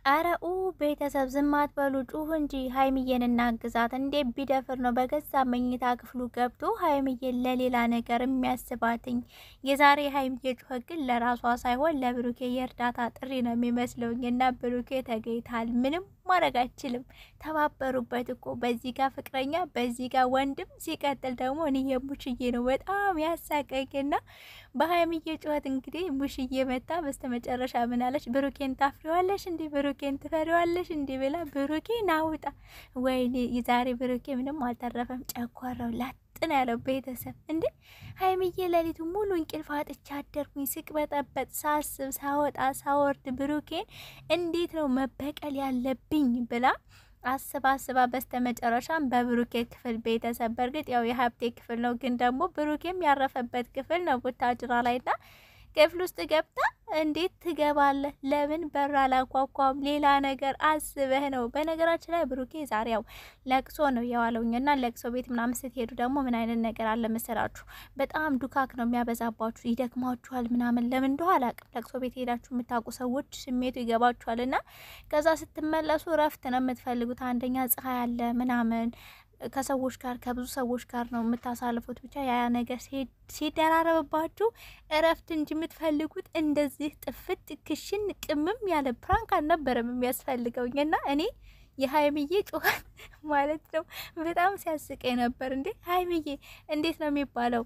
አረኡ ቤተሰብ ዝም አትበሉ፣ ጩሁ እንጂ ሀይሚዬን እናግዛት። እንዴ ቢደፍር ነው በገዛ መኝታ ክፍሉ ገብቶ ሀይሚዬን ለሌላ ነገር የሚያስባትኝ? የዛሬ ሀይሚዬ ጩኸት ግን ለራሷ ሳይሆን ለብሩኬ የእርዳታ ጥሪ ነው የሚመስለውኝ። እና ብሩኬ ተገኝታል። ምንም ማድረግ አይችልም። ተባበሩበት እኮ በዚህ ጋር ፍቅረኛ፣ በዚህ ጋር ወንድም፣ ሲቀጥል ደግሞ እኔ የሙሽዬ ነው በጣም ያሳቀኝና በሀይሚዬ ጩኸት እንግዲህ ሙሽዬ መጣ። በስተመጨረሻ ምን አለች? ብሩኬን ታፍሪዋለሽ እንዴ? ብሩኬን ትፈሪዋለሽ እንዴ? ብላ ብሩኬን አውጣ። ወይኔ የዛሬ ብሩኬ ምንም አልተረፈም። ጨጓራው ላጥን ያለው ቤተሰብ እንዴ። ሀይሚዬ ሌሊቱ ሙሉ እንቅልፍ አጥቻ አደርኩኝ። ስቅበጠበጥ ሳስብ ሳወጣ ሳወርድ ብሩኬን እንዴት ነው መበቀል ያለብኝ ብላ አስባ በስተመጨረሻም በብሩኬ ክፍል ቤተሰብ በርግጥ ያው የሀብቴ ክፍል ነው፣ ግን ደግሞ ብሩኬም ያረፈበት ክፍል ነው ቡታጅራ ላይና ክፍል ውስጥ ገብታ እንዴት ትገባለህ? ለምን በር አላንኳኳም? ሌላ ነገር አስበህ ነው? በነገራችን ላይ ብሩኬ ዛሬ ያው ለቅሶ ነው የዋለውኝና ለቅሶ ቤት ምናምን ስትሄዱ ደግሞ ምን አይነት ነገር አለ መሰላችሁ? በጣም ዱካክ ነው የሚያበዛባችሁ፣ ይደክማችኋል ምናምን። ለምን እንደሆነ አላውቅም። ለቅሶ ቤት ሄዳችሁ የምታውቁ ሰዎች ስሜቱ ይገባችኋልና ከዛ ስትመለሱ እረፍት ነው የምትፈልጉት። አንደኛ ፀሐይ አለ ምናምን ከሰዎች ጋር ከብዙ ሰዎች ጋር ነው የምታሳልፉት። ብቻ ያ ነገር ሲደራረብባችሁ እረፍት እንጂ የምትፈልጉት እንደዚህ ጥፍት ክሽን ቅምም ያለ ፕራንክ አልነበረም የሚያስፈልገውና እኔ የሀይሚዬ ጩኸት ማለት ነው በጣም ሲያስቀኝ ነበር። እንዴ ሀይሚዬ እንዴት ነው የሚባለው?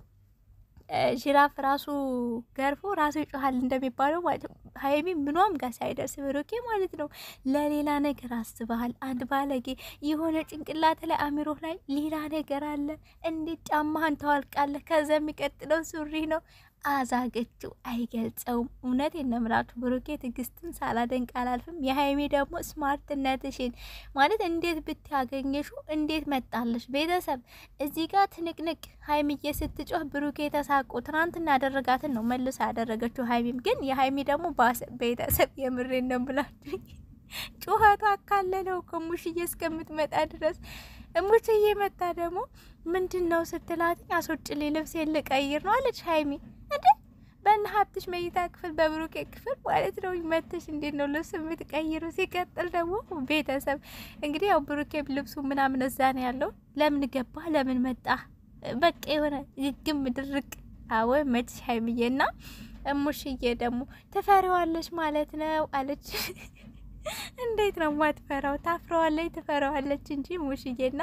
ጅራፍ ራሱ ገርፎ ራሱ ይጮሃል እንደሚባለው ማለት ነው። ሀይሚ ምኗም ጋር ሳይደርስ ብሩኬ ማለት ነው ለሌላ ነገር አስበሃል። አንድ ባለጌ የሆነ ጭንቅላት ላይ አሚሮህ ላይ ሌላ ነገር አለ። እንዴት ጫማህን ተዋልቃለህ? ከዛ የሚቀጥለው ሱሪ ነው። አዛገችው አይገልጸውም። እውነት የነምላችሁ ብሩኬ ትግስትን ሳላደንቅ አላልፍም። የሀይሜ ደግሞ ስማርትነትሽን ማለት እንዴት ብታገኘሹ እንዴት መጣለሽ? ቤተሰብ እዚህ ጋር ትንቅንቅ ሀይሚዬ ስትጮህ ብሩኬ ተሳቆ ትናንትና ያደረጋትን ነው መልሳ ያደረገችው። ሀይሚም ግን የሀይሚ ደግሞ ባሰ። ቤተሰብ የምሬን ነው ብላችሁ ጩኸቱ አካለለው ከሙሽዬ እስከምትመጣ ድረስ ሙሽዬ መጣ ደግሞ ምንድን ነው ስትላትኝ አስወጭልኝ ልብሴን ልቀይር ነው አለች ሀይሚ። እንዴ በእነ ሀብትሽ መኝታ ክፍል በብሩኬ ክፍል ማለት ነው መተሽ እንዴት ነው ልብስ የምትቀይሩ? ሲቀጥል ደግሞ ቤተሰብ እንግዲህ ያው ብሩኬ ልብሱ ምናምን እዛ ነው ያለው። ለምን ገባ ለምን መጣ? በቃ የሆነ ግግም ድርቅ አወ መች ሀይሚዬና እሙሽዬ ደግሞ ትፈሪዋለሽ ማለት ነው አለች። እንዴት ነው ማትፈራው? ታፍረዋለች ትፈራዋለች እንጂ ሙሽዬና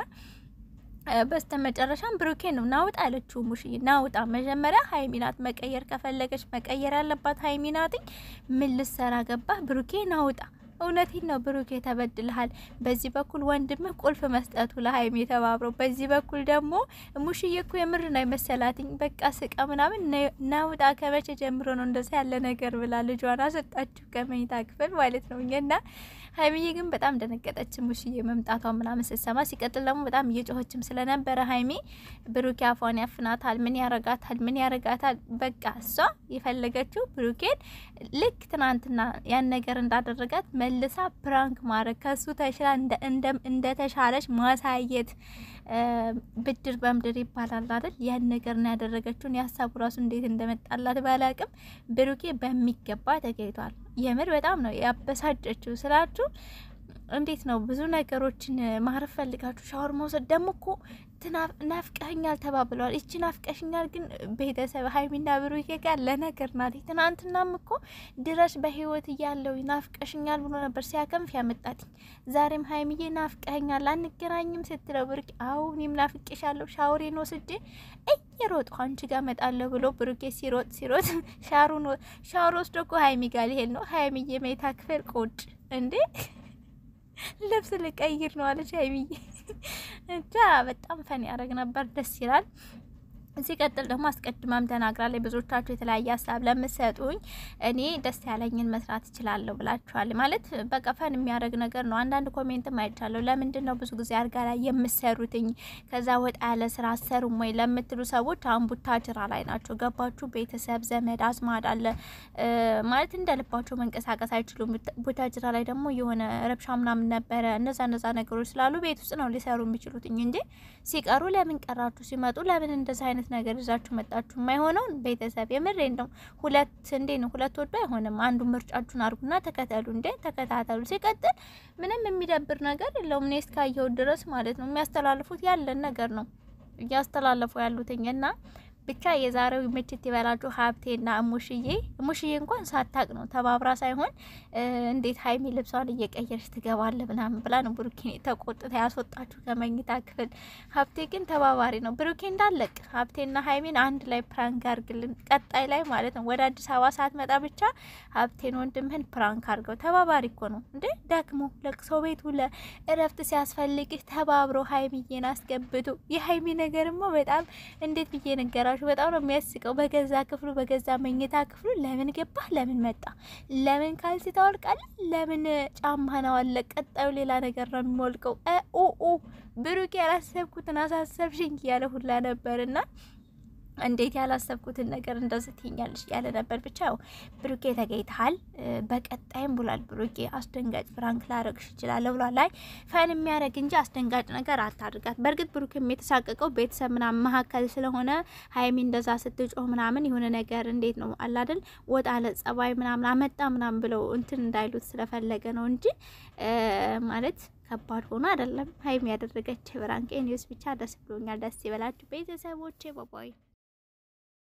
በስተመጨረሻም ብሩኬ ነው ናውጣ አለችው። ሙሽዬ ናውጣ መጀመሪያ ሀይሚናት መቀየር ከፈለገች መቀየር ያለባት ሀይሚናት። ምን ልሰራ ገባ ብሩኬ ናውጣ። እውነቴን ነው ብሩኬ ተበድልሃል። በዚህ በኩል ወንድምህ ቁልፍ መስጠቱ ለሀይሚ ተባብረው፣ በዚህ በኩል ደግሞ ሙሽዬ እኮ የምር ነው መሰላትኝ። በቃ ስቃ ምናምን ናውጣ ከመቼ ጀምሮ ነው እንደዛ ያለ ነገር ብላ ልጇን አሰጣችሁ ከመኝታ ክፍል ማለት ነው። እና ሀይሚዬ ግን በጣም ደነገጠች ሙሽዬ መምጣቷ ምናምን ስትሰማ። ሲቀጥል ደግሞ በጣም እየጮኸችም ስለነበረ ሀይሚ ብሩኬ አፏን ያፍናታል። ምን ያረጋታል? በቃ እሷ የፈለገችው ብሩኬን ልክ ትናንትና ያን ነገር እንዳደረጋት መልሳ ፕራንክ ማድረግ ከሱ ተሽላ እንደተሻለች ማሳየት። ብድር በምድር ይባላል አይደል? ያን ነገር ነው ያደረገችውን። ያሳቡ ራሱ እንዴት እንደመጣላት ባላቅም ብሩኬ በሚገባ ተገኝቷል። የምር በጣም ነው ያበሳጨችው ስላችሁ። እንዴት ነው ብዙ ነገሮችን ማረፍ ፈልጋችሁ ሻወር መውሰድ ደግሞ እኮ ናፍቀኛል ተባብለዋል። እቺ ናፍቀሽኛል ግን ቤተሰብ ሀይሚና ብሩኬ ጋር ለነገር ናት። ትናንትናም እኮ ድረስ በህይወት እያለው ናፍቀሽኛል ብሎ ነበር ሲያከንፍ ያመጣትኝ። ዛሬም ሀይሚዬ ናፍቀኛል አንገናኝም ስትለው ብሩኬ አው እኔም ናፍቄሻለሁ ሻወሬን ወስጄ እየሮጥኩ አንቺ ጋር መጣለሁ ብሎ ብሩኬ ሲሮጥ ሻወር ወስዶ እኮ ሀይሚ ጋር ሊሄድ ነው። ሀይሚዬ መኝታ ክፍል ቁጭ እንዴ ልብስ ልቀይር ነው አለች ሀይሚዬ። እንጃ በጣም ፈን ያደርግ ነበር። ደስ ይላል። ሲቀጥል ደግሞ አስቀድማም ተናግራለች። ብዙዎቻችሁ የተለያየ ሀሳብ ለምትሰጡኝ እኔ ደስ ያለኝን መስራት እችላለሁ ብላችኋል። ማለት በቃ ፈን የሚያደርግ ነገር ነው። አንዳንድ ኮሜንትም አይቻለሁ። ለምንድን ነው ብዙ ጊዜ አልጋ ላይ የምትሰሩትኝ? ከዛ ወጣ ያለ ስራ አሰሩም ወይ ለምትሉ ሰዎች አሁን ቡታጅራ ላይ ናቸው። ገባችሁ? ቤተሰብ ዘመድ አዝማድ አለ ማለት እንደ ልባቸው መንቀሳቀስ አይችሉም። ቡታጅራ ላይ ደግሞ የሆነ ረብሻ ምናምን ነበረ። እነዛ ነገሮች ስላሉ ቤት ውስጥ ነው ሊሰሩ የሚችሉትኝ እንጂ ሲቀሩ ለምን ቀራችሁ? ሲመጡ ለምን እንደዛ አይነት አይነት ነገር ይዛችሁ መጣችሁ የማይሆነው ቤተሰብ የምሬ ነው። ሁለት እንዴ ነው ሁለት ወዶ አይሆንም። አንዱ ምርጫችሁን አርጉና ተከተሉ እንዴ ተከታተሉ። ሲቀጥል ምንም የሚደብር ነገር የለውም። እኔ እስካየው ድረስ ማለት ነው የሚያስተላልፉት ያለን ነገር ነው እያስተላለፉ ያሉትኝና ብቻ የዛሬው ምችት ይበላችሁ ሀብቴና እሙሽዬ እንኳን ሳታቅ ነው ተባብራ ሳይሆን እንዴት ሀይሚ ልብሷን እየቀየረች ትገባለ ምናምን ብላ ነው ብሩኬን ተቆጥታ ያስወጣችሁ ከመኝታ ክፍል። ሀብቴ ግን ተባባሪ ነው። ብሩኬ እንዳለቅ ሀብቴና ሀይሚን አንድ ላይ ፕራንክ አርግልን ቀጣይ ላይ ማለት ነው። ወደ አዲስ አበባ ሳትመጣ ብቻ ሀብቴን ወንድምህን ፕራንክ አርገው። ተባባሪ እኮ ነው እንዴ ደግሞ ለቅሶ ቤቱ ለእረፍት ሲያስፈልግህ ተባብሮ ሀይሚዬን አስገብቶ። የሀይሚ ነገርማ በጣም እንዴት ብዬ ነገራ በጣም ነው የሚያስቀው። በገዛ ክፍሉ በገዛ መኝታ ክፍሉ ለምን ገባ ለምን መጣ ለምን ካልሲ ታወልቃለ ለምን ጫማህን አወለቅ ቀጣዩ ሌላ ነገር ነው የሚወልቀው። ብሩኬ ያላሰብኩትን አሳሰብሽኝ ያለ ሁላ ነበርና እንዴት ያላሰብኩትን ነገር እንደዚህ ትኛለሽ ያለ ነበር። ብቻ ብሩኬ ተገይተሃል። በቀጣይም ብሏል ብሩኬ አስደንጋጭ ፍራንክ ላረግሽ ይችላል ብሏል። ላይ ፈን የሚያረግ እንጂ አስደንጋጭ ነገር አታድርጋት። በርግጥ ብሩኬ የተሳቀቀው ቤተሰብ ምናምን መሀከል ስለሆነ ሀይሚ እንደዛ ስትጮህ ምናምን የሆነ ነገር እንዴት ነው አላደል ወጣ አለ ጸባይ ምናምን አመጣ ምናምን ብለው እንትን እንዳይሉት ስለፈለገ ነው እንጂ ማለት ከባድ ሆኖ አይደለም። ሀይሚ ያደረገች ፍራንክ ኒውስ ብቻ ደስ ብሎኛል። ደስ ይበላችሁ ቤተሰቦቼ። ባባይ